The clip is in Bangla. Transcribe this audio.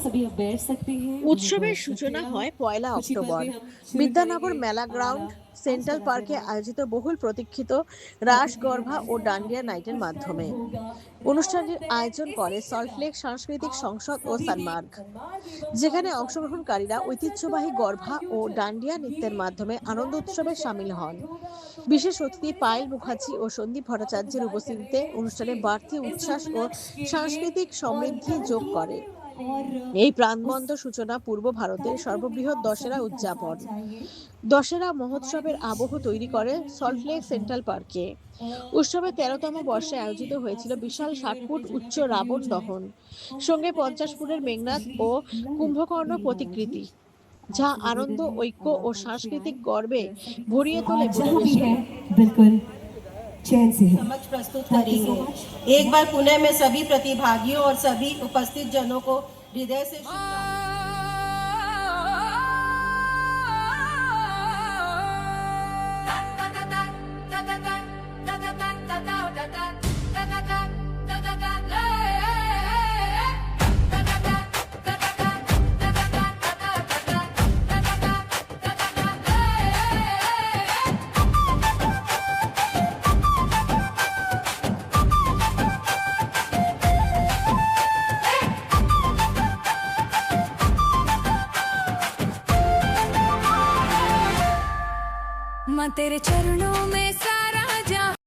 सभी अब बैठ सकते हैं और উৎসবের সূচনা शुक्रिया হয় ১লা कुछ ही पल অক্টোবর। में हम शुरू বিদ্যানগর करेंगे মেলা গ্রাউন্ড, आज का সেন্ট্রাল পার্কে कार्यक्रम আয়োজিত বহুল প্রতীক্ষিত রাস, प्रतिक्रिया গরভা ও कार्यक्रम ডান্ডিয়া নাইটের पुरस्कार মাধ্যমে होगा অনুষ্ঠানটির रावण दहन আয়োজন করে इसी जगह সল্টলেক সাংস্কৃতিক आप সংসদ ও सभी भी সানমার্গ, सन्मार्ग एवं যেখানে साथ साथी অংশগ্রহণকারীরা सनसनी ঐতিহ্যবাহী द्वारा গরভা ও आयोजित ডান্ডিয়া ये নৃত্যের মাধ্যমে আনন্দ नाटक উৎসবে विषय সামিল হন। आधारित होगा तो বিশেষ कृपया অতিথি पूरे পায়েল মুখার্জি ও सभागार সন্দীপ का ভট্টাচার্যের इंतजार উপস্থিতিতে करें অনুষ্ঠানে বাড়তি स्टेज इस উচ্ছ্বাস ও उपलक्ष्य के लिए সাংস্কৃতিক और সমৃদ্ধি যোগ बहुत ही করে। और এই उस প্রাণবন্ত সূচনা পূর্ব ভারতের कार्यक्रम में সর্ববৃহৎ आप দশেরা सभी का साथ উদযাপন। चाहिए দশেরা हमारे মহোৎসবের बीच আবহ তৈরি করে डॉक्टर সল্টলেক शिल्पा शाह সেন্ট্রাল পার্কে। अ, উৎসবের ১৩তম निवेदन বর্ষে करूंगी আয়োজিত হয়েছিল सभी বিশাল के लिए ৬০ ফুট अपनी जगह উচ্চ पे खड़े हो রাবণ जाएं দহন, और সঙ্গে मेरे ৫০ ফুটের प्रसाद মেঘনাদ ও स्पेशली কুম্ভকর্ণ ललित प्रियंका প্রতিকৃতি, जी যা आपसे আনন্দ, निवेदन है ঐক্য अब ও आप मंच पे সাংস্কৃতিক आएं গর্বে सभी का ভরিয়ে তোলে स्वागत जहाँ भी পরিবেশকে। है बिल्कुल चैन से है समक्ष प्रस्तुत थैंक यू सो करेंगे। मच एक बार पुणे में सभी प्रतिभागियों और सभी उपस्थित जनों को हृदय से शुभकामनाएं। माँ तेरे चरणों में सारा